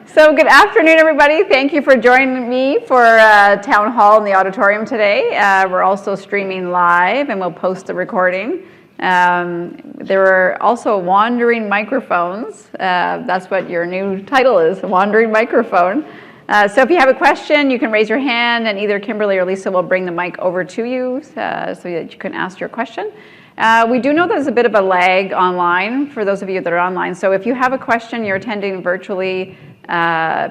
So good afternoon, everybody. Thank you for joining me for Town Hall in the auditorium today. We're also streaming live, and we'll post the recording. There are also wandering microphones. That's what your new title is, wandering microphone. So if you have a question, you can raise your hand, and either Kimberly or Lisa will bring the mic over to you so that you can ask your question. We do know there's a bit of a lag online for those of you that are online. So if you have a question, you're attending virtually,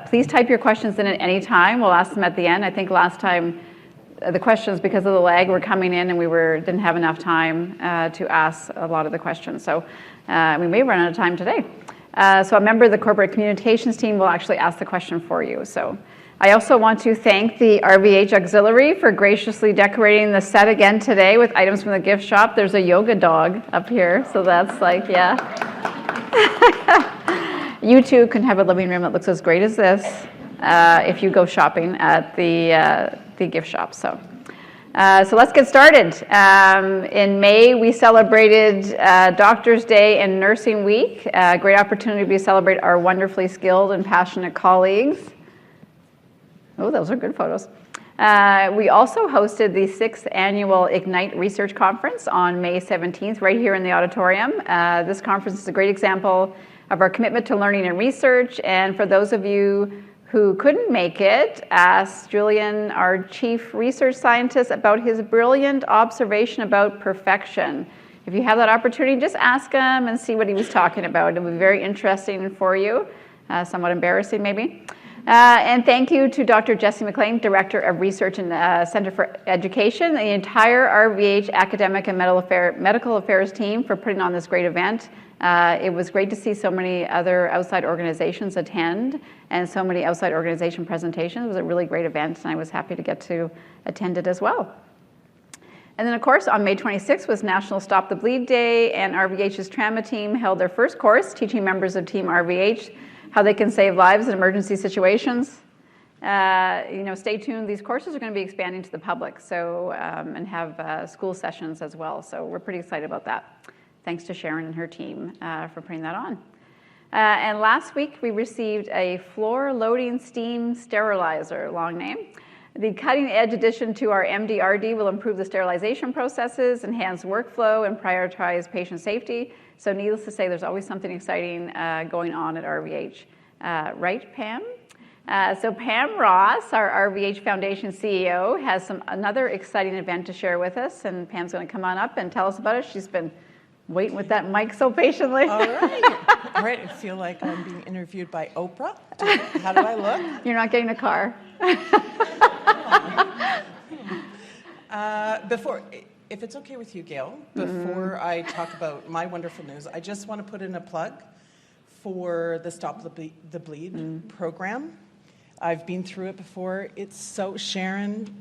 please type your questions in at any time. We'll ask them at the end. I think last time the questions, because of the lag, were coming in and we didn't have enough time to ask a lot of the questions. So we may run out of time today. So a member of the corporate communications team will actually ask the question for you. So I also want to thank the RVH Auxiliary for graciously decorating the set again today with items from the gift shop. There's a yoga dog up here, so that's like, yeah. You too can have a living room that looks as great as this if you go shopping at the gift shop. So let's get started. In May, we celebrated Doctors' Day and Nursing Week. A great opportunity to celebrate our wonderfully skilled and passionate colleagues. Oh, those are good photos. We also hosted the 6th Annual Ignite Research Conference on May 17th, right here in the auditorium. This conference is a great example of our commitment to learning and research. And for those of you who couldn't make it, asked Julian, our chief research scientist, about his brilliant observation about perfection. If you have that opportunity, just ask him and see what he was talking about. It'll be very interesting for you, somewhat embarrassing maybe. And thank you to Dr. Jessie McLean, Director of Research and Center for Education, the entire RVH Academic and Medical Affairs team for putting on this great event. It was great to see so many other outside organizations attend and so many outside organization presentations. It was a really great event, and I was happy to get to attend it as well. And then, of course, on May 26th was National Stop the Bleed Day, and RVH's trauma team held their first course teaching members of Team RVH how they can save lives in emergency situations. Stay tuned. These courses are going to be expanding to the public, so and have school sessions as well. So we're pretty excited about that. Thanks to Sharon and her team for putting that on. And last week, we received a floor-loading steam sterilizer, long name. The cutting-edge addition to our MDRD will improve the sterilization processes, enhance workflow, and prioritize patient safety. So needless to say, there's always something exciting going on at RVH. Right, Pam? So Pam Ross, our RVH Foundation CEO, has another exciting event to share with us, and Pam's going to come on up and tell us about it. She's been waiting with that mic so patiently. All right. I feel like I'm being interviewed by Oprah. How do I look? You're not getting a car. If it's okay with you, Gail, before I talk about my wonderful news, I just want to put in a plug for the Stop the Bleed program. I've been through it before. Sharon,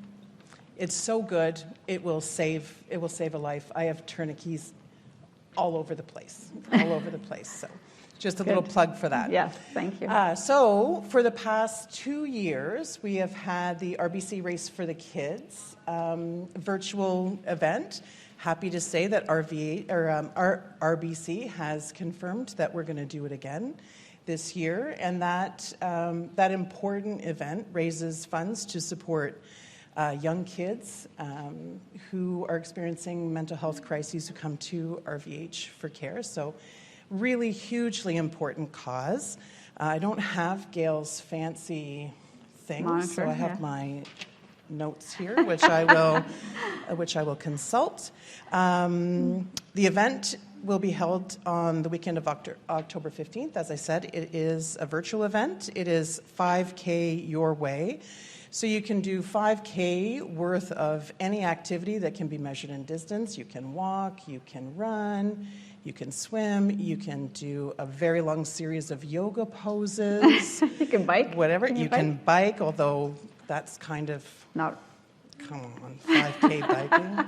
it's so good. It will save a life. I have tourniquets all over the place. So just a little plug for that. Yes, thank you. So for the past 2 years, we have had the RBC Race for the Kids virtual event. Happy to say that our RBC has confirmed that we're going to do it again this year, and that important event raises funds to support young kids who are experiencing mental health crises who come to RVH for care. So really hugely important cause. I don't have Gail's fancy thing, monitor, so I have my notes here, which I will consult. The event will be held on the weekend of October 15th. As I said, it is a virtual event. It is 5K your way. So you can do 5K worth of any activity that can be measured in distance. You can walk, you can run, you can swim, you can do a very long series of yoga poses. You can bike. Whatever. You can bike, although that's kind of... Not. Come on, 5K biking.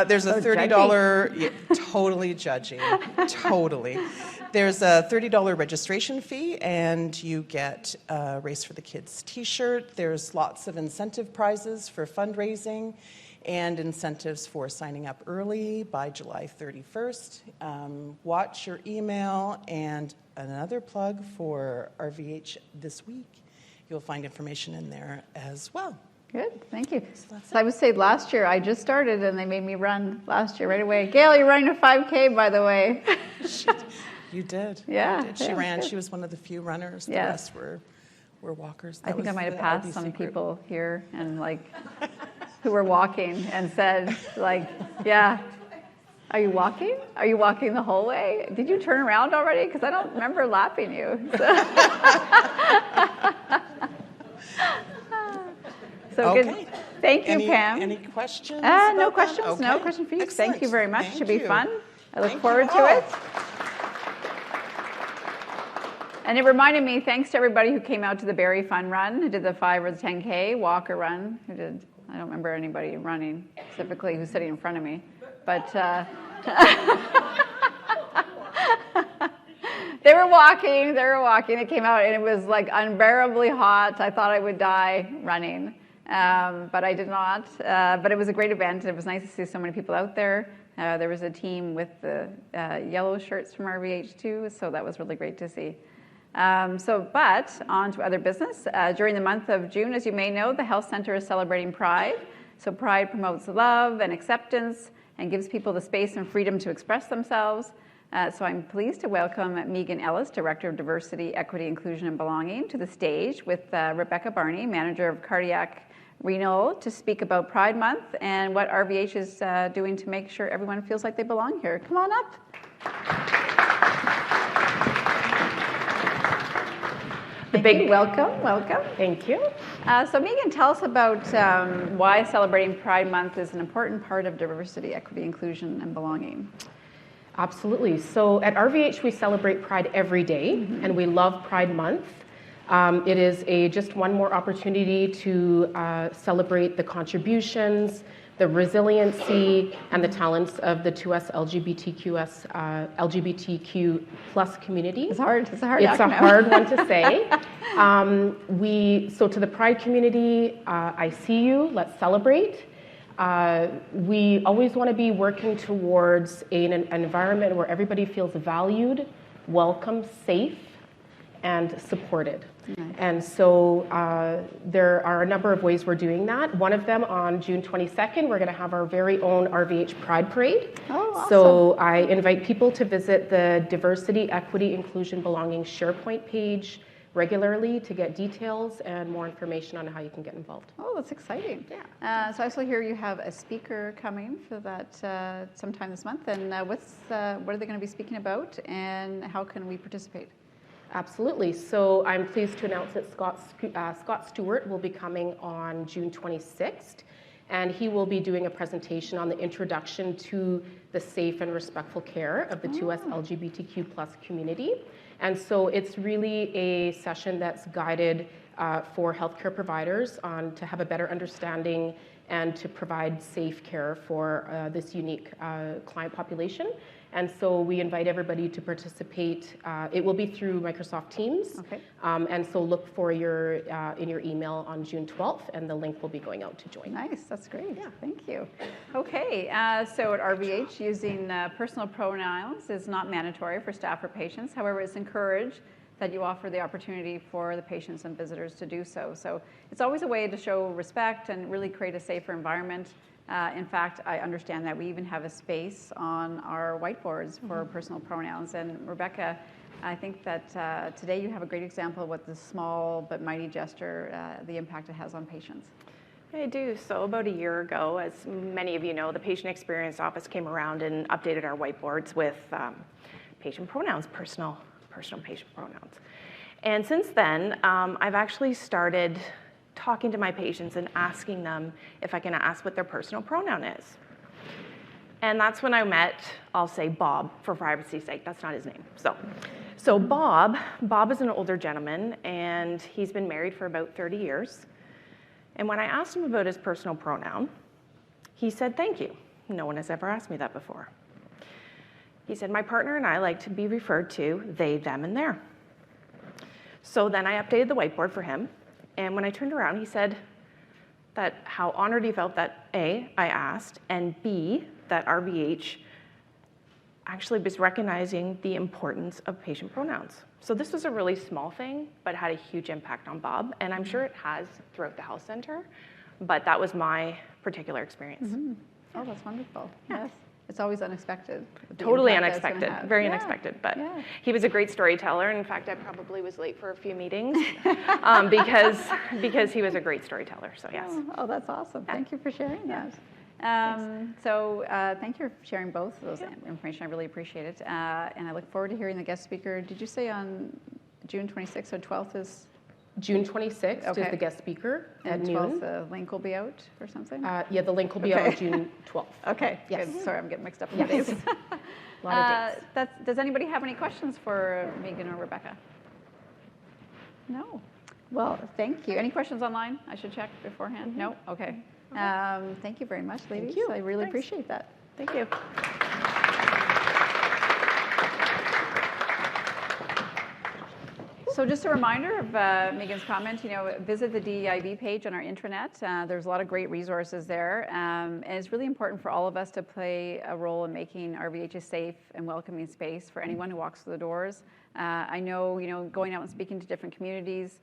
There's a $30... Yeah, totally judging. Totally. There's a $30 registration fee, and you get a Race for the Kids t-shirt. There's lots of incentive prizes for fundraising, and incentives for signing up early by July 31st. Watch your email, and another plug for RVH this week. You'll find information in there as well. Good, thank you. So I would say last year I just started and they made me run last year right away. Gail, you're running a 5K, by the way. You did. Yeah. You did. She ran. She was one of the few runners. The rest were walkers. I think I might have passed some people here and who were walking and said yeah, are you walking? Are you walking the whole way? Did you turn around already? Because I don't remember lapping you. So okay. Good. Thank you, Pam. Any questions? No questions. Okay. No question for you. Excellent. Thank you very much. Thank Should be you. fun. I look Thank forward you to all. it. And it reminded me, thanks to everybody who came out to the Berry Fun Run, who did the 5 or the 10K, walk or run, I don't remember anybody running specifically who's sitting in front of me, but they were walking, they came out and it was unbearably hot. I thought I would die running, but I did not. But it was a great event. It was nice to see so many people out there. There was a team with the yellow shirts from RVH too, so that was really great to see. But on to other business. During the month of June, as you may know, the Health Centre is celebrating Pride. So Pride promotes love and acceptance and gives people the space and freedom to express themselves. So I'm pleased to welcome Megan Ellis, Director of Diversity, Equity, Inclusion and Belonging, to the stage with Rebecca Barney, Manager of Cardiac Renal, to speak about Pride Month and what RVH is doing to make sure everyone feels like they belong here. Come on up. Welcome. Thank you. So Megan, tell us about why celebrating Pride Month is an important part of diversity, equity, inclusion, and belonging. Absolutely. So at RVH, we celebrate Pride every day, and we love Pride Month. It is just one more opportunity to celebrate the contributions, the resiliency, and the talents of the 2S LGBTQ plus community. It's hard. It's a hard one to say. So to the Pride community, I see you. Let's celebrate. We always want to be working towards an environment where everybody feels valued, welcome, safe, and supported. And so there are a number of ways we're doing that. One of them, on June 22nd, we're going to have our very own RVH Pride Parade. Oh, awesome. So I invite people to visit the Diversity, Equity, Inclusion, Belonging SharePoint page regularly to get details and more information on how you can get involved. Oh, that's exciting. Yeah. So I also hear you have a speaker coming for that sometime this month. And what are they going to be speaking about, and how can we participate? Absolutely. So I'm pleased to announce that Scott Stewart will be coming on June 26th, and he will be doing a presentation on the introduction to the safe and respectful care of the 2S LGBTQ plus community. And so it's really a session that's guided for healthcare providers to have a better understanding and to provide safe care for this unique client population. And so we invite everybody to participate. It will be through Microsoft Teams. Okay. And so look for in your email on June 12th, and the link will be going out to join. Nice, that's great. Yeah. Thank you. Okay, so at RVH, using personal pronouns is not mandatory for staff or patients. However, it's encouraged that you offer the opportunity for the patients and visitors to do so. So it's always a way to show respect and really create a safer environment. In fact, I understand that we even have a space on our whiteboards for personal pronouns. And Rebecca, I think that today you have a great example of what this small but mighty gesture, the impact it has on patients. I do. So about a year ago, as many of you know, the Patient Experience Office came around and updated our whiteboards with patient pronouns, personal patient pronouns. And since then, I've actually started talking to my patients and asking them if I can ask what their personal pronoun is. And that's when I met, I'll say Bob for privacy's sake, that's not his name. So Bob is an older gentleman, and he's been married for about 30 years. And when I asked him about his personal pronoun, he said, "Thank you. No one has ever asked me that before." He said, "My partner and I like to be referred to they, them, and their." So then I updated the whiteboard for him. And when I turned around, he said, that how honored he felt that A, I asked, and B, that RVH actually was recognizing the importance of patient pronouns. So this was a really small thing, but had a huge impact on Bob, and I'm sure it has throughout the health center, but that was my particular experience. Oh, that's wonderful. Yes. It's always unexpected. the Totally impact that it's gonna unexpected, have. very Yeah. unexpected, but Yeah. he was a great storyteller. In fact, I probably was late for a few meetings because he was a great storyteller, so yes. Oh, that's awesome. Thank you for sharing that. Thank you for sharing both of those information. I really appreciate it. And I look forward to hearing the guest speaker. Did you say on June 26th or 12th is? June 26th Okay. is the guest speaker at And noon. 12th, the link will be out or something? Yeah, the link will be Okay. on June 12th. Okay, Yes. good. Sorry, I'm getting mixed up in Yes. the days. A lot of dates. Does anybody have any questions for Megan or Rebecca? No. Well, thank you. Any questions online I should check beforehand? No? Okay. Thank you very much, ladies. you. I really Thanks. appreciate that. Thank you. So just a reminder of Megan's comment, visit the DEIB page on our intranet. There's a lot of great resources there. And it's really important for all of us to play a role in making RVH a safe and welcoming space for anyone who walks through the doors. I know, going out and speaking to different communities,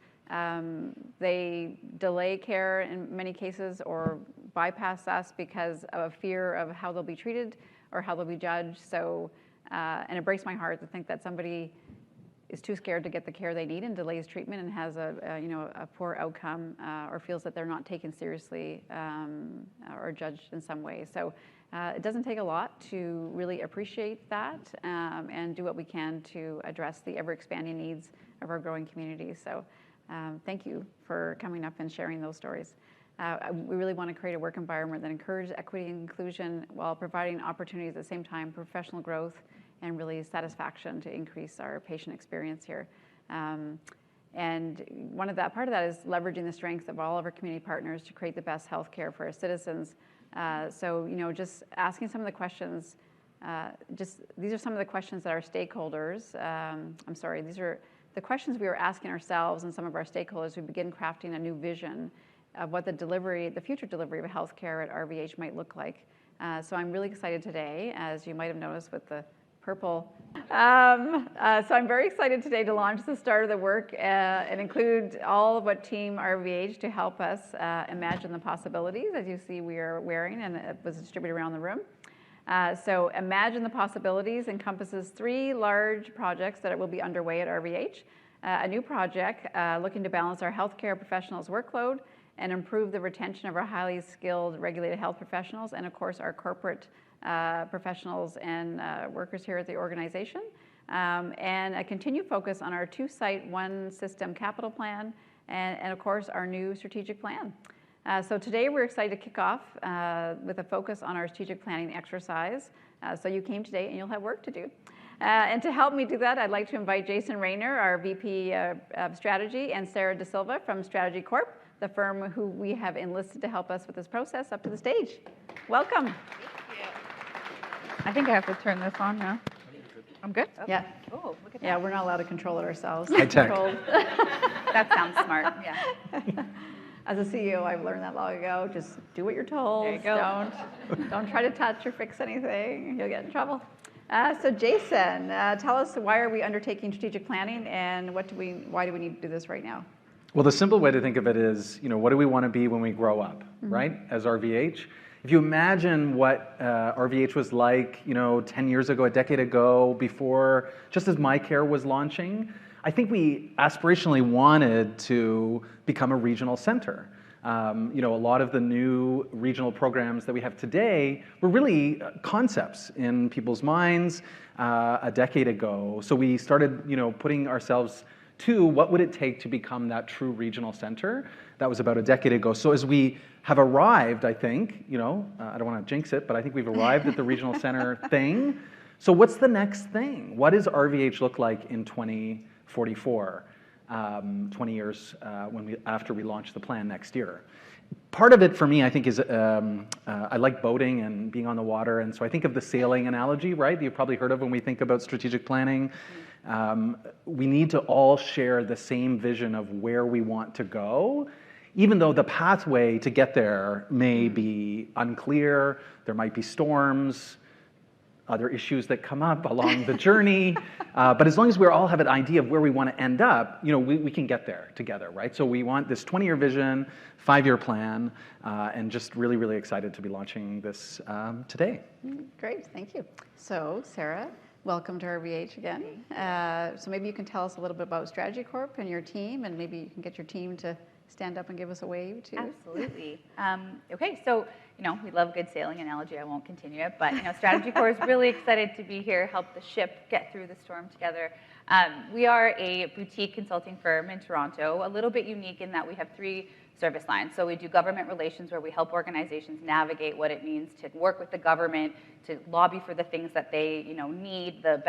they delay care in many cases or bypass us because of a fear of how they'll be treated or how they'll be judged. So, and it breaks my heart to think that somebody is too scared to get the care they need and delays treatment and has a poor outcome or feels that they're not taken seriously or judged in some way. So it doesn't take a lot to really appreciate that and do what we can to address the ever-expanding needs of our growing communities. So thank you for coming up and sharing those stories. We really want to create a work environment that encourages equity and inclusion while providing opportunities at the same time, professional growth, and really satisfaction to increase our patient experience here. And part of that is leveraging the strength of all of our community partners to create the best healthcare for our citizens. Just asking some of the questions, these are some of the questions that our stakeholders, these are the questions we are asking ourselves and some of our stakeholders who begin crafting a new vision of what the future delivery of healthcare at RVH might look like. So I'm really excited today, as you might have noticed with the purple. So I'm very excited today to launch the start of the work and include all of what Team RVH to help us imagine the possibilities. As you see, we are wearing, and it was distributed around the room. So Imagine the Possibilities encompasses 3 large projects that will be underway at RVH. A new project looking to balance our healthcare professionals' workload and improve the retention of our highly skilled regulated health professionals and, of course, our corporate professionals and workers here at the organization, and a continued focus on our 2-site, 1-system capital plan, and of course, our new strategic plan. So today we're excited to kick off with a focus on our strategic planning exercise. So you came today and you'll have work to do. And to help me do that, I'd like to invite Jason Rayner, our VP of Strategy, and Sarah De Silva from Strategy Corp, the firm who we have enlisted to help us with this process, up to the stage. Welcome. I think I have to turn this on now. I'm good? Yeah. Oh, look at Yeah, we're not allowed to control it ourselves. High tech. that. sounds smart, yeah. As a CEO, I've learned that long ago. Just do what you're told. There you go. Don't try to touch or fix anything. You'll get in trouble. So Jason, tell us, why are we undertaking strategic planning, and why do we need to do this right now? Well, the simple way to think of it is, what do we want to be when we grow up, right? As RVH. If you imagine what RVH was like, 10 years ago, a decade ago, before, just as MyCare was launching, I think we aspirationally wanted to become a regional center. A lot of the new regional programs that we have today were really concepts in people's minds a decade ago. So we started, putting ourselves to what would it take to become that true regional center. That was about a decade ago. So as we have arrived, I think, I don't want to jinx it, but I think we've arrived at the regional center thing. So what's the next thing? What does RVH look like in 2044, 20 years after we launch the plan next year? Part of it for me, I think, is I like boating and being on the water, and so I think of the sailing analogy, right? You've probably heard of when we think about strategic planning. We need to all share the same vision of where we want to go. even though the pathway to get there may be unclear, there might be storms, other issues that come up along the journey. But as long as we all have an idea of where we want to end up, we can get there together, right? So we want this 20-year vision, 5-year plan, and just really, really excited to be launching this today. Great, thank you. So Sarah, welcome to RVH again. So maybe you can tell us a little bit about Strategy Corp and your team, and maybe you can get your team to stand up and give us a wave too. Absolutely. Okay, so we love good sailing analogy. I won't continue it, but Strategy Corps is really excited to be here, help the ship get through the storm together. We are a boutique consulting firm in Toronto, a little bit unique in that we have 3 service lines. So we do government relations, where we help organizations navigate what it means to work with the government, to lobby for the things that they need, the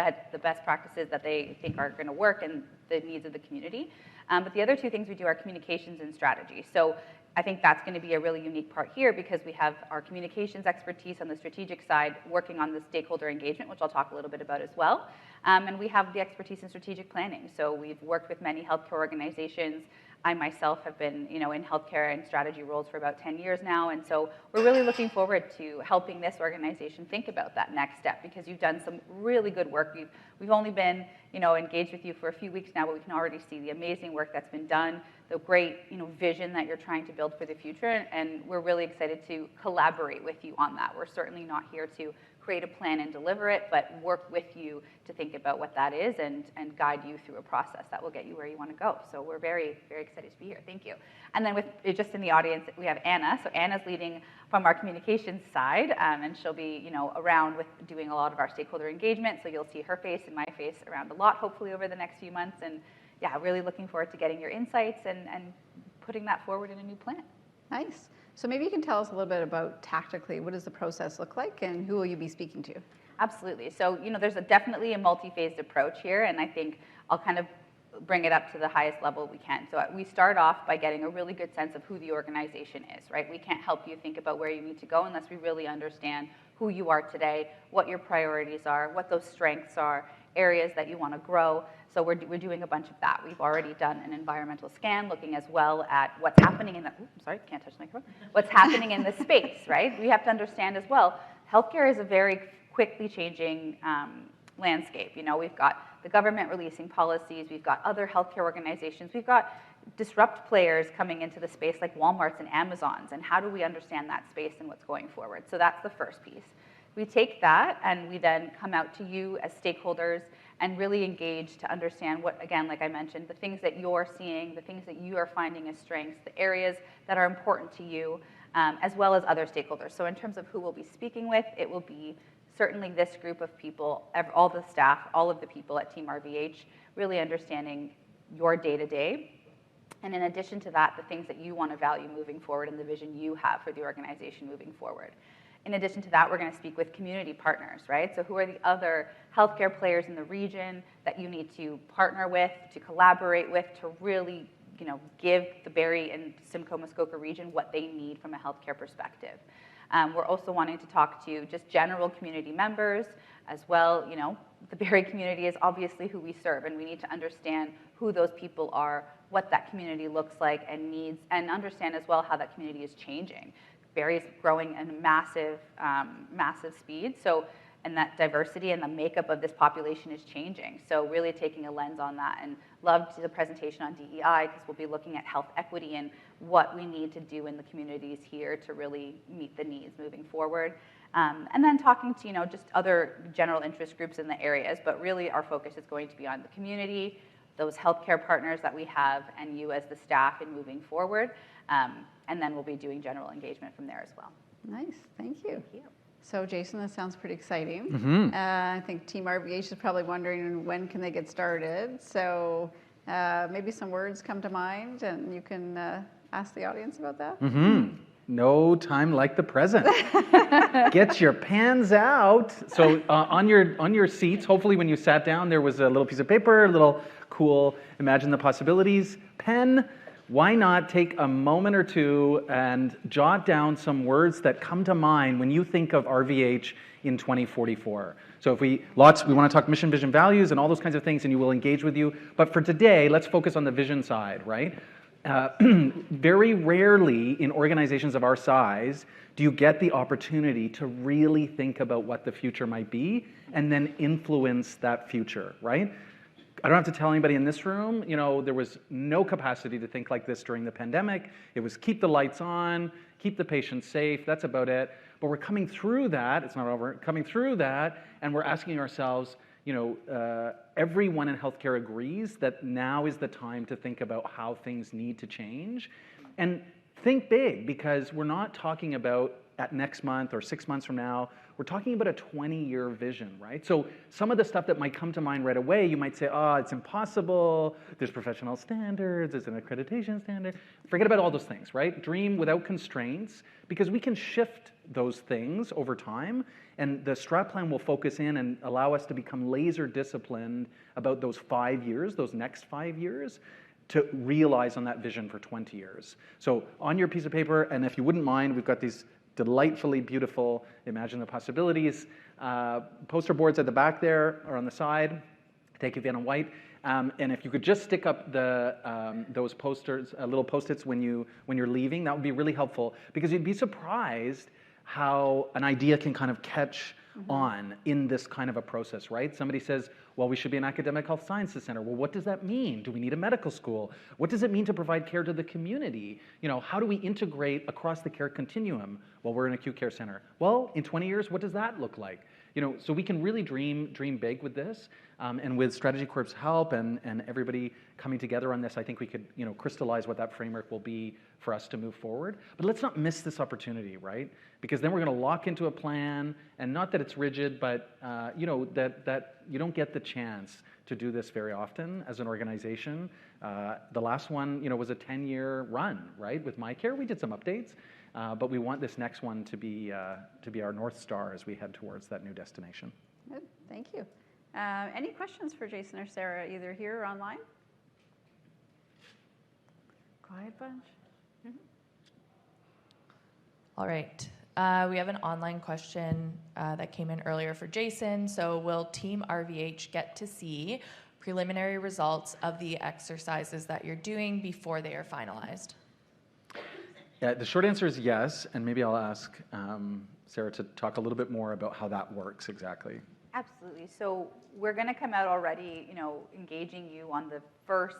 best practices that they think are going to work, and the needs of the community. But the other 2 things we do are communications and strategy. So I think that's going to be a really unique part here, because we have our communications expertise on the strategic side, working on the stakeholder engagement, which I'll talk a little bit about as well. And we have the expertise in strategic planning. So we've worked with many healthcare organizations. I myself have been, in healthcare and strategy roles for about 10 years now, and so we're really looking forward to helping this organization think about that next step, because you've done some really good work. We've only been, engaged with you for a few weeks now, but we can already see the amazing work that's been done, the great, vision that you're trying to build for the future, and we're really excited to collaborate with you on that. We're certainly not here to create a plan and deliver it, but work with you to think about what that is and guide you through a process that will get you where you want to go. So we're very, very excited to be here. Thank you. And then just in the audience, we have Anna. So Anna's leading from our communications side, and she'll be, around with doing a lot of our stakeholder engagement. So you'll see her face and my face around a lot, hopefully over the next few months. And yeah, really looking forward to getting your insights and putting that forward in a new plan. Nice. So maybe you can tell us a little bit about tactically, what does the process look like, and who will you be speaking to? Absolutely. So, there's definitely a multi-phased approach here, and I think I'll kind of bring it up to the highest level we can. So we start off by getting a really good sense of who the organization is, right? We can't help you think about where you need to go unless we really understand who you are today, what your priorities are, what those strengths are, areas that you want to grow. So we're doing a bunch of that. We've already done an environmental scan, looking as well at what's happening in the, can't touch the microphone, what's happening in the space, right? We have to understand as well, healthcare is a very quickly changing landscape. We've got the government releasing policies, we've got other healthcare organizations, we've got disrupt players coming into the space like Walmarts and Amazons, and how do we understand that space and what's going forward? So that's the first piece. We take that and we then come out to you as stakeholders and really engage to understand what, again, like I mentioned, the things that you're seeing, the things that you are finding as strengths, the areas that are important to you, as well as other stakeholders. So in terms of who we'll be speaking with, it will be certainly this group of people, all the staff, all of the people at Team RVH, really understanding your day-to-day. And in addition to that, the things that you want to value moving forward and the vision you have for the organization moving forward. In addition to that, we're going to speak with community partners, right? So who are the other healthcare players in the region that you need to partner with, to collaborate with, to really, give the Barrie and Simcoe-Muskoka region what they need from a healthcare perspective. We're also wanting to talk to just general community members as well. The Barrie community is obviously who we serve, and we need to understand who those people are, what that community looks like and needs, and understand as well how that community is changing. Barrie is growing at a massive, massive speed. So, and that diversity and the makeup of this population is changing. So really taking a lens on that, and loved the presentation on DEI, because we'll be looking at health equity and what we need to do in the communities here to really meet the needs moving forward. And then talking to, just other general interest groups in the areas, but really our focus is going to be on the community, those healthcare partners that we have, and you as the staff in moving forward. And then we'll be doing general engagement from there as well. Nice, thank you. Thank you. So Jason, that sounds pretty exciting. Mm-hmm. I think Team RVH is probably wondering when can they get started. So maybe some words come to mind, and you can ask the audience about that. Mm-hmm. No time like the present. Get your pens out. So on your seats, hopefully when you sat down, there was a little piece of paper, a little cool, imagine the possibilities pen. Why not take a moment or two and jot down some words that come to mind when you think of RVH in 2044? So if we want to talk mission, vision, values, and all those kinds of things, and you will engage with you. But for today, let's focus on the vision side, right? very rarely in organizations of our size do you get the opportunity to really think about what the future might be and then influence that future, right? I don't have to tell anybody in this room, there was no capacity to think like this during the pandemic. It was keep the lights on, keep the patients safe, that's about it. But we're coming through that, it's not over, coming through that, and we're asking ourselves, everyone in healthcare agrees that now is the time to think about how things need to change. And think big, because we're not talking about at next month or 6 months from now, we're talking about a 20-year vision, right? So some of the stuff that might come to mind right away, you might say, it's impossible, there's professional standards, there's an accreditation standard. Forget about all those things, right? Dream without constraints, because we can shift those things over time, and the strat plan will focus in and allow us to become laser disciplined about those 5 years, those next 5 years, to realize on that vision for 20 years. So on your piece of paper, and if you wouldn't mind, we've got these delightfully beautiful Imagine the Possibilities poster boards at the back there or on the side. Take it in white. And if you could just stick up those posters, little Post-its when you're leaving, that would be really helpful, because you'd be surprised how an idea can kind of catch on in this kind of a process, right? Somebody says, well, we should be an academic health sciences center. Well, what does that mean? Do we need a medical school? What does it mean to provide care to the community? How do we integrate across the care continuum? Well, we're an acute care center. Well, in 20 years, what does that look like? So we can really dream big with this, and with Strategy Corp's help and everybody coming together on this, I think we could crystallize what that framework will be for us to move forward. But let's not miss this opportunity, right? Because then we're going to lock into a plan, and not that it's rigid, but that you don't get the chance to do this very often as an organization. The last one, was a 10-year run, right? With MyCare, we did some updates. But we want this next one to be our North Star as we head towards that new destination. Good, thank you. Any questions for Jason or Sarah, either here or online? Quiet bunch. All right. We have an online question that came in earlier for Jason. So will Team RVH get to see preliminary results of the exercises that you're doing before they are finalized? Yeah, the short answer is yes, and maybe I'll ask Sarah to talk a little bit more about how that works exactly. Absolutely. So we're going to come out already, engaging you on the first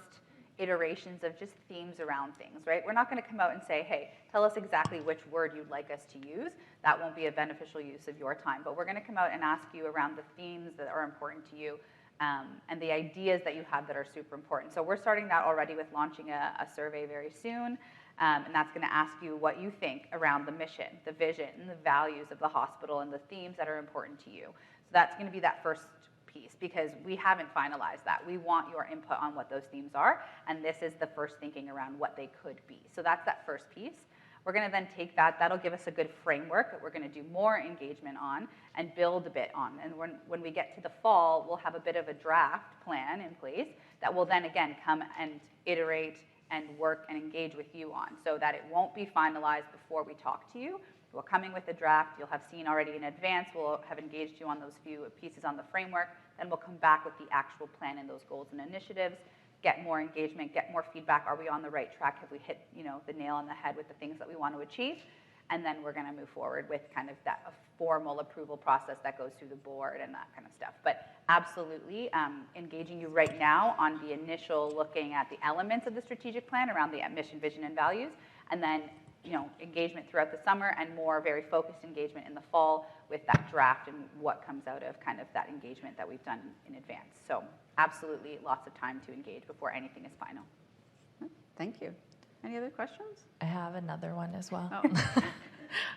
iterations of just themes around things, right? We're not going to come out and say, hey, tell us exactly which word you'd like us to use. That won't be a beneficial use of your time. But we're going to come out and ask you around the themes that are important to you, and the ideas that you have that are super important. So we're starting that already with launching a survey very soon. And that's going to ask you what you think around the mission, the vision, and the values of the hospital and the themes that are important to you. So that's going to be that first piece, because we haven't finalized that. We want your input on what those themes are, and this is the first thinking around what they could be. So that's that first piece. We're going to then take that. That'll give us a good framework that we're going to do more engagement on and build a bit on. And when we get to the fall, we'll have a bit of a draft plan in place that will then, again, come and iterate and work and engage with you on, so that it won't be finalized before we talk to you. We're coming with a draft. You'll have seen already in advance. We'll have engaged you on those few pieces on the framework. Then we'll come back with the actual plan and those goals and initiatives, get more engagement, get more feedback. Are we on the right track? Have we hit the nail on the head with the things that we want to achieve? And then we're going to move forward with kind of that formal approval process that goes through the board and that kind of stuff. But absolutely, engaging you right now on the initial looking at the elements of the strategic plan around the mission, vision, and values, and then engagement throughout the summer, and more very focused engagement in the fall with that draft and what comes out of kind of that engagement that we've done in advance. So absolutely, lots of time to engage before anything is final. Thank you. Any other questions? I have another one as well.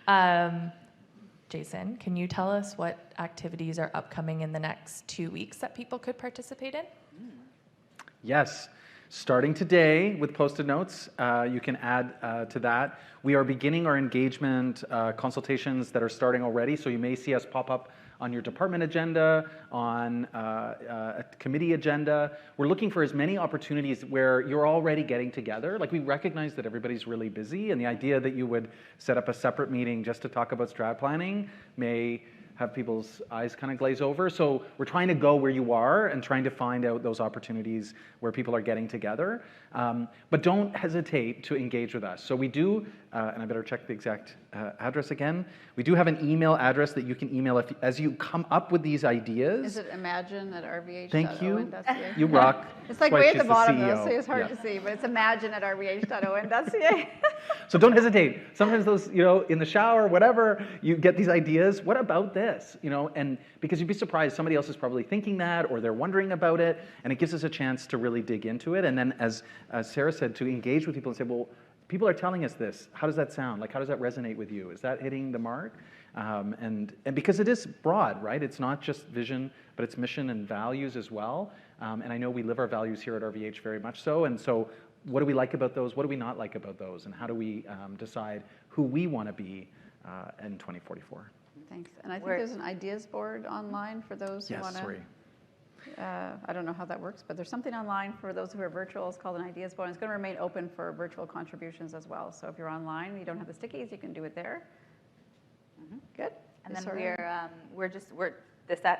Oh. Jason, can you tell us what activities are upcoming in the next 2 weeks that people could participate in? Yes. Starting today with Post-it notes, you can add to that. We are beginning our engagement consultations that are starting already, so you may see us pop up on your department agenda, on a committee agenda. We're looking for as many opportunities where you're already getting together. Like, we recognize that everybody's really busy, and the idea that you would set up a separate meeting just to talk about strat planning may have people's eyes kind of glaze over. So we're trying to go where you are and trying to find out those opportunities where people are getting together. But don't hesitate to engage with us. So we do, and I better check the exact address again. We do have an email address that you can email as you come up with these ideas. Is it imagine@rvh.on.ca? Thank you. You rock. It's like That's why way at she's the bottom though, CEO. so it's hard Yeah. to see, but it's imagine@rvh.on.ca. So don't hesitate. Sometimes those, in the shower, whatever, you get these ideas. What about this? And because you'd be surprised, somebody else is probably thinking that, or they're wondering about it, and it gives us a chance to really dig into it. And then, as Sarah said, to engage with people and say, well, people are telling us this. How does that sound? Like, how does that resonate with you? Is that hitting the mark? And because it is broad, right? It's not just vision, but it's mission and values as well. And I know we live our values here at RVH very much so. And so what do we like about those? What do we not like about those? And how do we decide who we want to be in 2044? Thanks. And I think there's an ideas board online for those who Yes, want to. sorry. I don't know how that works, but there's something online for those who are virtual. It's called an ideas board. And it's going to remain open for virtual contributions as well. So if you're online and you don't have the stickies, you can do it there. Good. And then Sorry.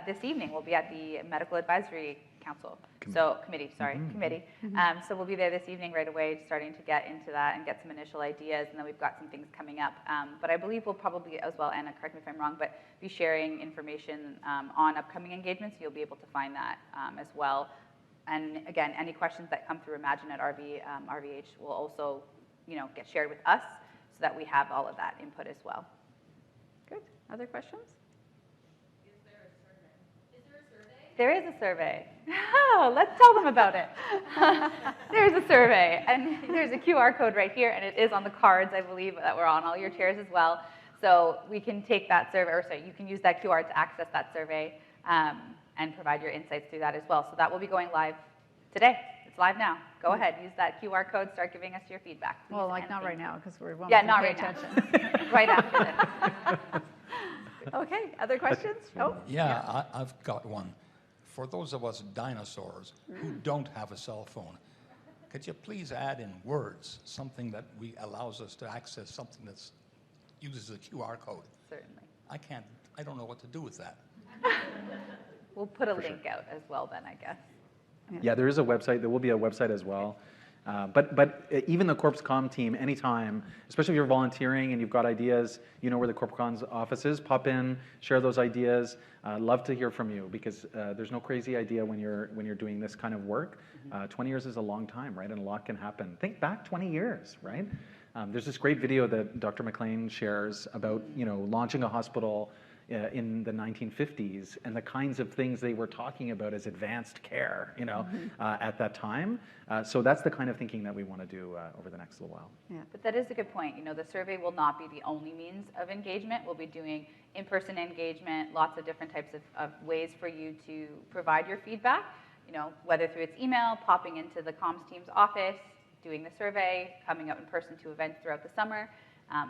this evening we'll be at the Medical Advisory Council. Committee. So we'll be there this evening right away, starting to get into that and get some initial ideas, and then we've got some things coming up. But I believe we'll probably as well, Anna, correct me if I'm wrong, but be sharing information on upcoming engagements. You'll be able to find that as well. And again, any questions that come through Imagine at RVH will also, get shared with us so that we have all of that input as well. Good. Other questions? There is a survey. Oh, let's tell them about it. There's a survey, and there's a QR code right here, and it is on the cards, I believe, that were on all your chairs as well. So we can take that survey, you can use that QR to access that survey and provide your insights through that as well. So that will be going live today. It's live now. Go ahead, use that QR code, start giving us your feedback. Well, not right now, because we're not right now. Right after this. Okay. Other questions? Oh. Yeah, I've got one. For those of us dinosaurs who don't have a cell phone, could you please add in words something that allows us to access something that uses a QR code? Certainly. I don't know what to do with that. We'll put a link out as well then, I guess. Yeah, there is a website. There will be a website as well. But even the CorpsCom team, anytime, especially if you're volunteering and you've got ideas, you know where the CorpCom's office is, pop in, share those ideas. Love to hear from you, because there's no crazy idea when you're doing this kind of work. 20 years is a long time, right? And a lot can happen. Think back 20 years, right? There's this great video that Dr. McLean shares about, launching a hospital in the 1950s and the kinds of things they were talking about as advanced care, at that time. So that's the kind of thinking that we want to do over the next little while. Yeah. But that is a good point. The survey will not be the only means of engagement. We'll be doing in-person engagement, lots of different types of ways for you to provide your feedback, whether through its email, popping into the comms team's office, doing the survey, coming out in person to events throughout the summer.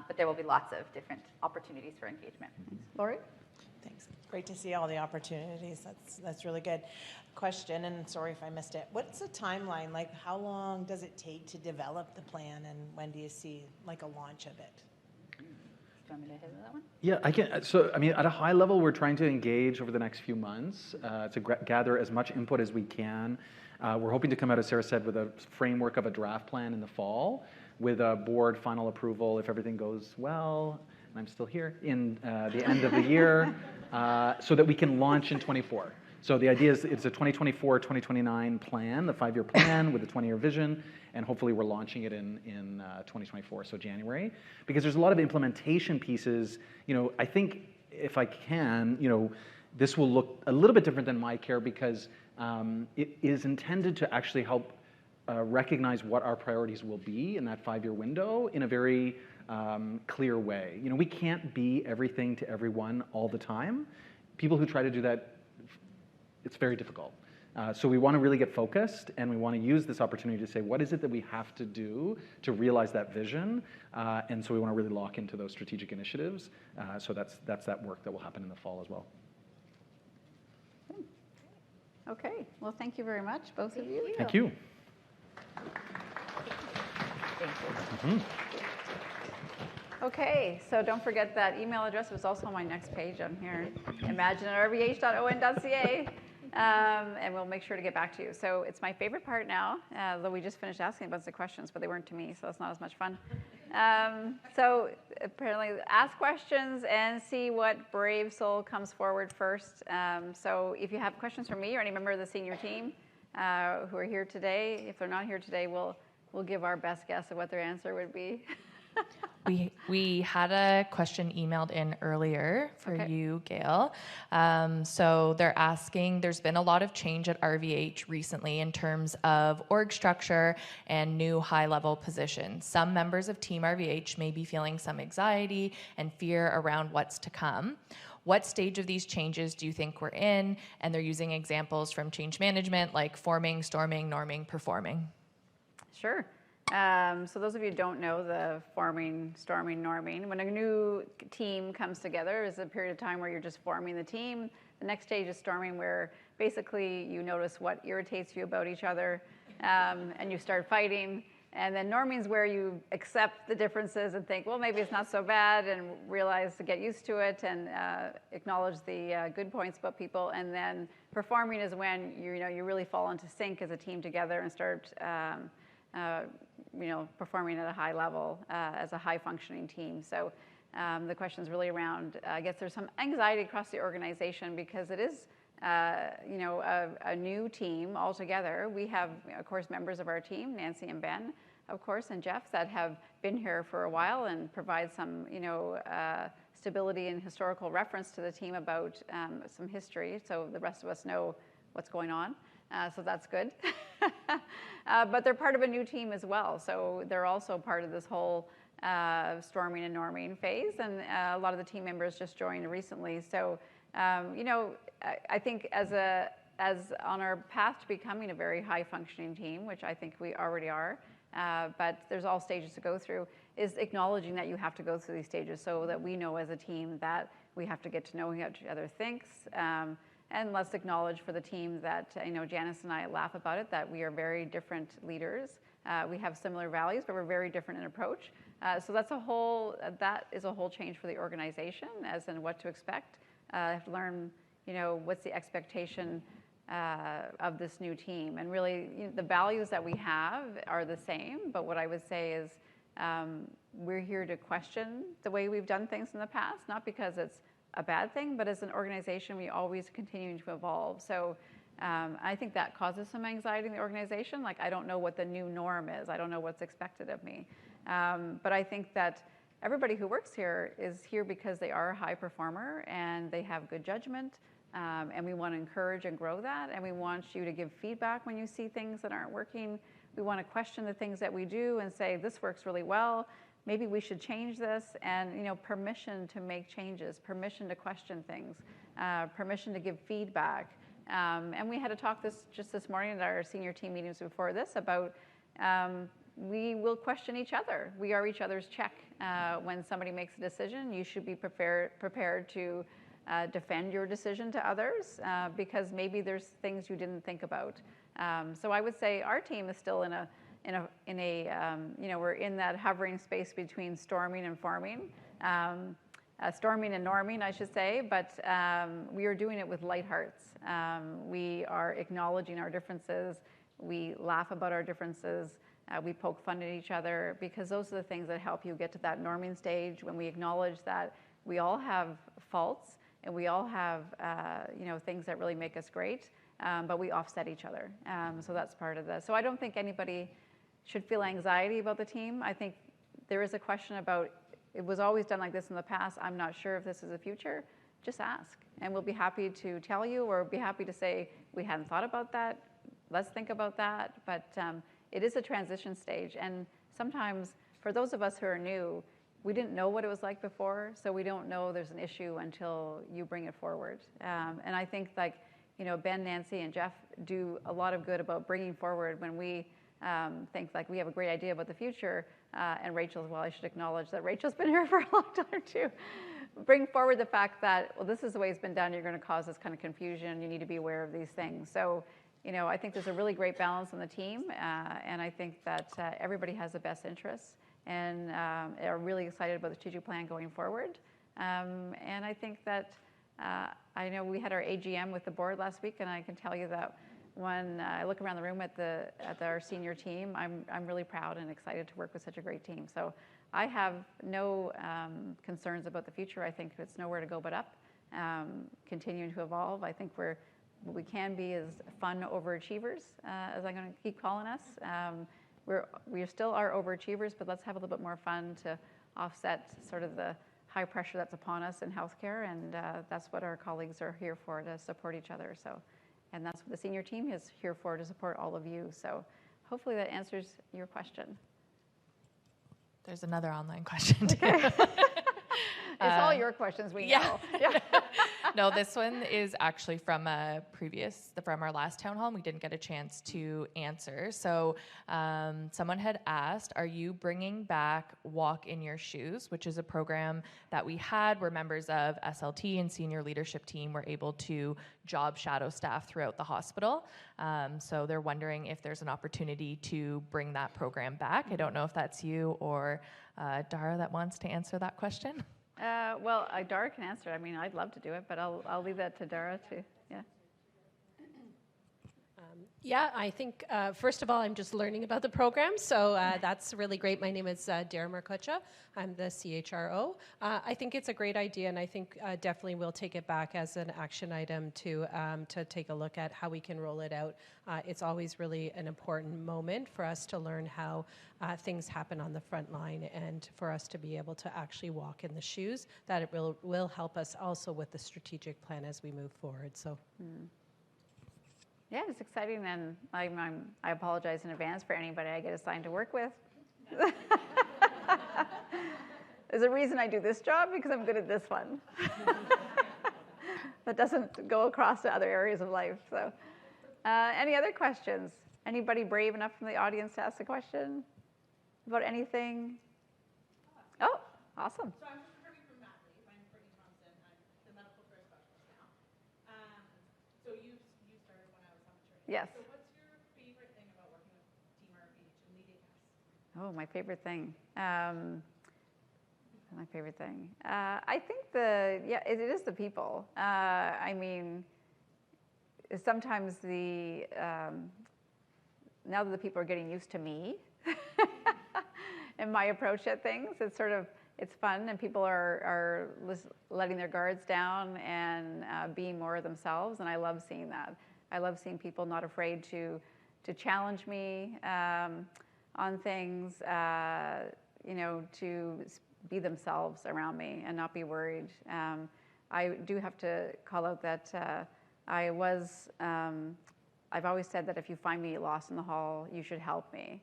But there will be lots of different opportunities for engagement. Lori? Thanks. Great to see all the opportunities. That's really good. Question, and sorry if I missed it. What's the timeline? Like, how long does it take to develop the plan, and when do you see like a launch of it? Do you want me to hit that one? Yeah, I can. So, at a high level, we're trying to engage over the next few months to gather as much input as we can. We're hoping to come out, as Sarah said, with a framework of a draft plan in the fall, with a board final approval if everything goes well, and I'm still here, in the end of the year, so that we can launch in 24. So the idea is it's a 2024-2029 plan, the 5-year plan with a 20-year vision, and hopefully we're launching it in 2024, so January. Because there's a lot of implementation pieces. I think if I can, this will look a little bit different than MyCare, because it is intended to actually help recognize what our priorities will be in that 5-year window in a very clear way. We can't be everything to everyone all the time. People who try to do that, it's very difficult. So we want to really get focused, and we want to use this opportunity to say, what is it that we have to do to realize that vision? And so we want to really lock into those strategic initiatives. So that's that work that will happen in the fall as well. Okay. Well, thank you very much, both of you. Thank you. Thank you. Okay, so don't forget that email address was also on my next page on here, imagine@rvh.on.ca, and we'll make sure to get back to you. So it's my favorite part now, though we just finished asking a bunch of questions, but they weren't to me, so it's not as much fun. So apparently ask questions and see what brave soul comes forward first. So if you have questions for me or any member of the senior team who are here today, if they're not here today, we'll give our best guess of what their answer would be. We had a question emailed in earlier for Okay. you, Gail. So they're asking, there's been a lot of change at RVH recently in terms of org structure and new high-level positions. Some members of Team RVH may be feeling some anxiety and fear around what's to come. What stage of these changes do you think we're in? And they're using examples from change management like forming, storming, norming, performing. Sure. So those of you who don't know the forming, storming, norming, when a new team comes together, is a period of time where you're just forming the team. The next stage is storming, where basically you notice what irritates you about each other, and you start fighting. And then norming is where you accept the differences and think, well, maybe it's not so bad, and realize to get used to it and acknowledge the good points about people. And then performing is when you really fall into sync as a team together and start performing at a high level as a high-functioning team. So the question is really around, I guess there's some anxiety across the organization because it is, a new team altogether. We have, of course, members of our team, Nancy and Ben, of course, and Jeff, that have been here for a while and provide some, stability and historical reference to the team about some history, so the rest of us know what's going on. So that's good. But they're part of a new team as well. So they're also part of this whole storming and norming phase. And a lot of the team members just joined recently. So, I think as on our path to becoming a very high functioning team, which I think we already are, but there's all stages to go through, is acknowledging that you have to go through these stages so that we know as a team that we have to get to know how each other thinks. And let's acknowledge for the team that, Janice and I laugh about it, that we are very different leaders. We have similar values, but we're very different in approach. So that is a whole change for the organization, as in what to expect. I have to learn, what's the expectation of this new team. And really, the values that we have are the same, but what I would say is we're here to question the way we've done things in the past, not because it's a bad thing, but as an organization, we always continue to evolve. So I think that causes some anxiety in the organization. Like, I don't know what the new norm is. I don't know what's expected of me. But I think that everybody who works here is here because they are a high performer and they have good judgment. And we want to encourage and grow that. And we want you to give feedback when you see things that aren't working. We want to question the things that we do and say, this works really well. Maybe we should change this, and permission to make changes, permission to question things, permission to give feedback. And we had a talk just this morning at our senior team meetings before this about we will question each other. We are each other's check. When somebody makes a decision, you should be prepared to defend your decision to others because maybe there's things you didn't think about. So I would say our team is still we're in that hovering space between storming and forming, storming and norming, I should say, but we are doing it with light hearts. We are acknowledging our differences. We laugh about our differences. We poke fun at each other because those are the things that help you get to that norming stage when we acknowledge that we all have faults and we all have, things that really make us great, but we offset each other. So that's part of this. So I don't think anybody should feel anxiety about the team. I think there is a question about, it was always done like this in the past. I'm not sure if this is the future. Just ask, and we'll be happy to tell you, or be happy to say, we hadn't thought about that. Let's think about that. But it is a transition stage. And sometimes for those of us who are new, we didn't know what it was like before. So we don't know there's an issue until you bring it forward. And I think Ben, Nancy, and Jeff do a lot of good about bringing forward when we think like we have a great idea about the future, and Rachel as well. I should acknowledge that Rachel's been here for a long time too. Bring forward the fact that, well, this is the way it's been done. You're going to cause this kind of confusion. You need to be aware of these things. So, I think there's a really great balance on the team, and I think that everybody has the best interests. and are really excited about the strategic plan going forward. And I think that I know we had our AGM with the board last week, and I can tell you that when I look around the room at our senior team, I'm really proud and excited to work with such a great team. So I have no concerns about the future. I think it's nowhere to go but up, continuing to evolve. I think what we can be is fun overachievers, as I'm going to keep calling us. We still are overachievers, but let's have a little bit more fun to offset sort of the high pressure that's upon us in healthcare, and that's what our colleagues are here for, to support each other. So, and that's what the senior team is here for, to support all of you. So hopefully that answers your question. There's another online question too. It's all your questions, we know. Yeah. No, this one is actually from our last town hall. And we didn't get a chance to answer. So someone had asked, are you bringing back Walk in Your Shoes, which is a program that we had where members of SLT and senior leadership team were able to job shadow staff throughout the hospital. So they're wondering if there's an opportunity to bring that program back. I don't know if that's you or Dara that wants to answer that question. Well, Dara can answer. I mean, I'd love to do it, but I'll leave that to Dara too. Yeah. Yeah, I think, first of all, I'm just learning about the program, so that's really great. My name is Dara Markucha. I'm the CHRO. I think it's a great idea, and I think definitely we'll take it back as an action item to take a look at how we can roll it out. It's always really an important moment for us to learn how things happen on the front line, and for us to be able to actually walk in the shoes, that it will help us also with the strategic plan as we move forward. So. Yeah, it's exciting, and I apologize in advance for anybody I get assigned to work with. There's a reason I do this job, because I'm good at this one. That doesn't go across to other areas of life. So, any other questions? Anybody brave enough from the audience to ask a question about anything? Oh, awesome. So I'm just hearing from Matt Lee. I'm Brittany Thompson. I'm the medical affairs specialist now. So you started when I was on maternity. Yes. So what's your favorite thing about working with Team RVH and leading us? Oh, my favorite thing. My favorite thing. I think it is the people. I mean, sometimes now that the people are getting used to me and my approach at things, it's fun, and people are letting their guards down and being more themselves, and I love seeing that. I love seeing people not afraid to challenge me on things, to be themselves around me and not be worried. I do have to call out that I've always said that if you find me lost in the hall, you should help me.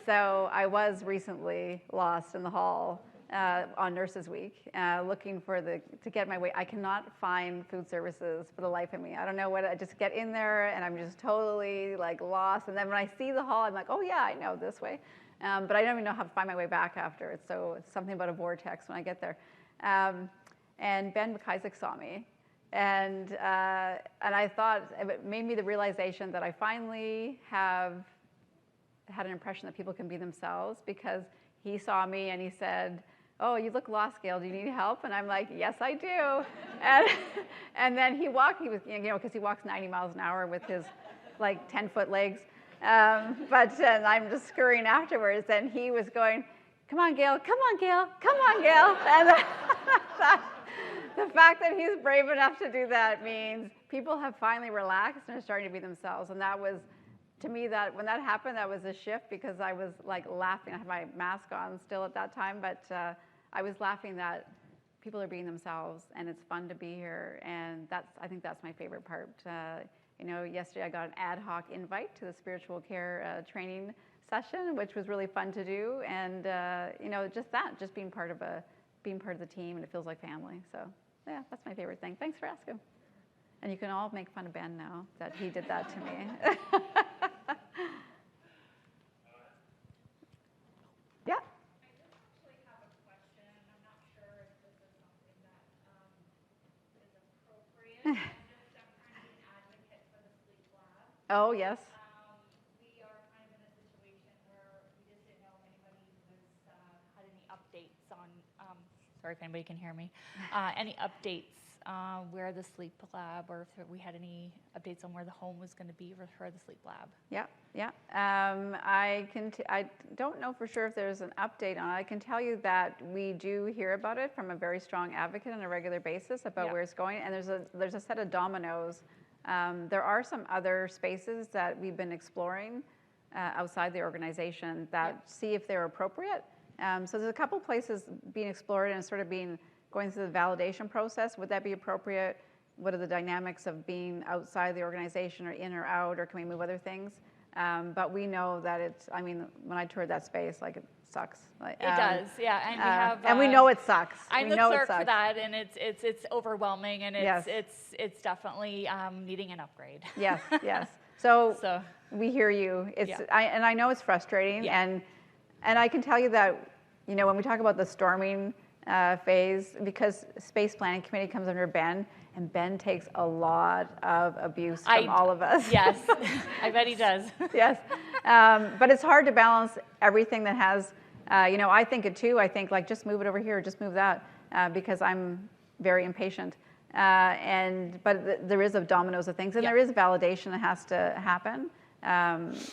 So I was recently lost in the hall on Nurses Week, looking to get my way. I cannot find food services for the life of me. I don't know I just get in there and I'm just totally lost. And then when I see the hall, I'm like, oh yeah, I know this way. But I don't even know how to find my way back after it. So it's something about a vortex when I get there. And Ben McIsaac saw me. And I thought, it made me the realization that I finally have had an impression that people can be themselves, because he saw me and he said, oh, you look lost, Gail, do you need help? And I'm like, yes, I do. And then he walked, because he walks 90 miles an hour with his 10-foot legs. But I'm just scurrying afterwards, and he was going, come on, Gail, come on, Gail, come on, Gail. And the fact that he's brave enough to do that means people have finally relaxed and are starting to be themselves. And that was, to me, that when that happened, that was a shift, because I was laughing. I had my mask on still at that time, but I was laughing that people are being themselves, and it's fun to be here. And I think that's my favorite part. Yesterday I got an ad hoc invite to the spiritual care training session, which was really fun to do. And just being part of the team, and it feels like family. So yeah, that's my favorite thing. Thanks for asking. And you can all make fun of Ben now that he did that to me. Yeah. I just actually have a question. I'm not sure if this is something that is appropriate. I'm trying to be an advocate for the sleep lab. Oh, yes. We are kind of in a situation where we just didn't know if anybody sorry if anybody can hear me. Any updates where the sleep lab, or if we had any updates on where the home was going to be for the sleep lab? Yeah. I don't know for sure if there's an update on it. I can tell you that we do hear about it from a very strong advocate on a regular basis about where it's going, and there's a set of dominoes. There are some other spaces that we've been exploring outside the organization that see if they're appropriate. So there's a couple places being explored and sort of going through the validation process. Would that be appropriate? What are the dynamics of being outside the organization or in or out, or can we move other things? But we know that when I toured that space, like, it sucks. It does, yeah. And we have, and we know it sucks. I'm the clerk for that, and it's overwhelming, and Yes. it's definitely needing an upgrade. Yes. So we hear you. And I know it's frustrating, and I can tell you that, when we talk about the storming phase, because Space Planning Committee comes under Ben, and Ben takes a lot of abuse from all of us. Yes, I bet he does. Yes, but it's hard to balance everything that has, I think it too. I think, like, just move it over here, just move that, because I'm very impatient. But there is a dominoes of things, and there is validation that has to happen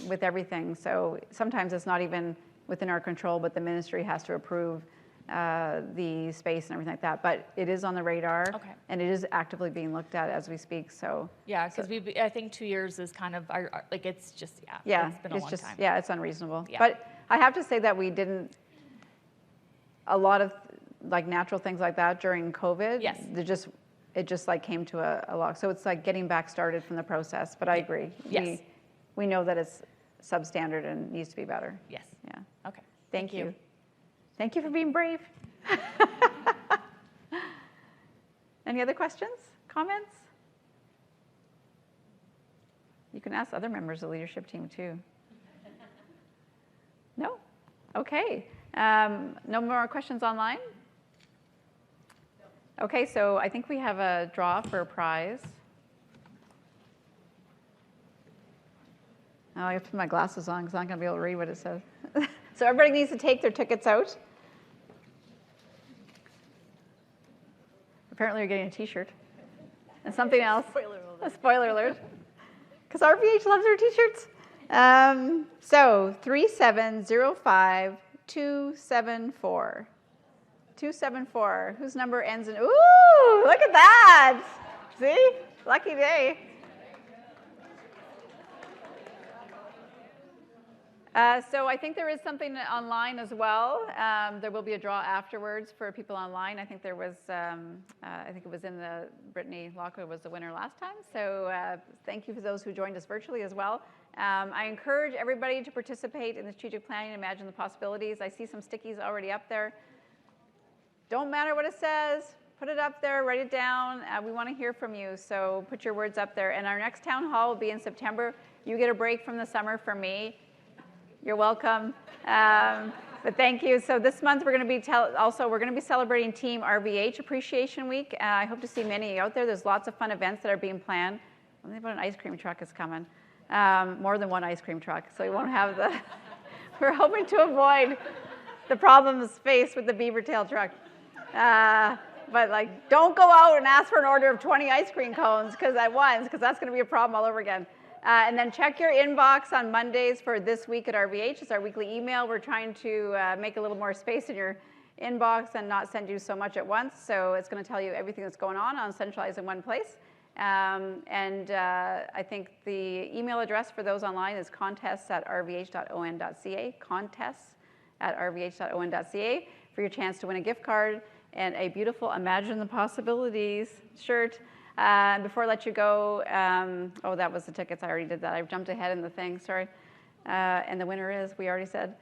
with everything. So sometimes it's not even within our control, but the ministry has to approve the space and everything like that. But it is on the radar, and it is actively being looked at as we speak. So yeah, because I think 2 years is kind of it's just it's been a long time. Yeah, it's unreasonable. Yeah. But I have to say that we didn't a lot of like natural things like that during COVID. Yes. It just like came to a log. So it's like getting back started from the process. But I agree. Yes. We know that it's substandard and needs to be better. Yes. Yeah. Okay. Thank you. Thank you for being brave. Any other questions, comments? You can ask other members of the leadership team too. No? Okay. No more questions online? Okay, so I think we have a draw for a prize. Oh, I have to put my glasses on because I'm not going to be able to read what it says. So everybody needs to take their tickets out. Apparently you're getting a t-shirt. And something else. A spoiler alert. Because RVH loves their t-shirts. So 3705274. 274. Whose number ends in, ooh, look at that. See? Lucky day. So I think there is something online as well. There will be a draw afterwards for people online. I think there was, I think it was in the, Brittany Lockwood was the winner last time. So thank you for those who joined us virtually as well. I encourage everybody to participate in the strategic planning, imagine the possibilities. I see some stickies already up there. Don't matter what it says, put it up there, write it down. We want to hear from you, so put your words up there. And our next town hall will be in September. You get a break from the summer from me. You're welcome. But thank you. So this month we're going to be we're going to be celebrating Team RVH Appreciation Week. I hope to see many of you out there. There's lots of fun events that are being planned. I think about an ice cream truck is coming. More than one ice cream truck, so we won't have the. We're hoping to avoid the problems faced with the beaver tail truck. But like, don't go out and ask for an order of 20 ice cream cones because that's going to be a problem all over again. And then check your inbox on Mondays for This Week at RVH. It's our weekly email. We're trying to make a little more space in your inbox and not send you so much at once. So it's going to tell you everything that's going on centralized in one place. I think the email address for those online is contests@rvh.on.ca, contests@rvh.on.ca for your chance to win a gift card and a beautiful Imagine the Possibilities shirt. Before I let you go, that was the tickets. I already did that. I jumped ahead in the thing, sorry. And the winner is, we already said.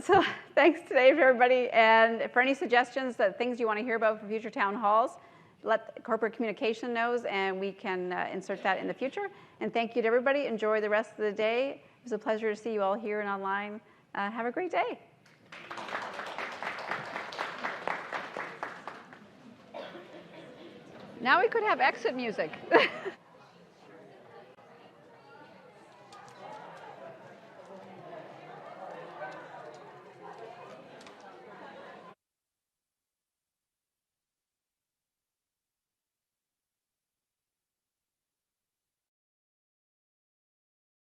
So thanks today to everybody. And for any suggestions, things you want to hear about for future town halls, let corporate communication knows, and we can insert that in the future. And thank you to everybody. Enjoy the rest of the day. It was a pleasure to see you all here and online. Have a great day. Now we could have exit music.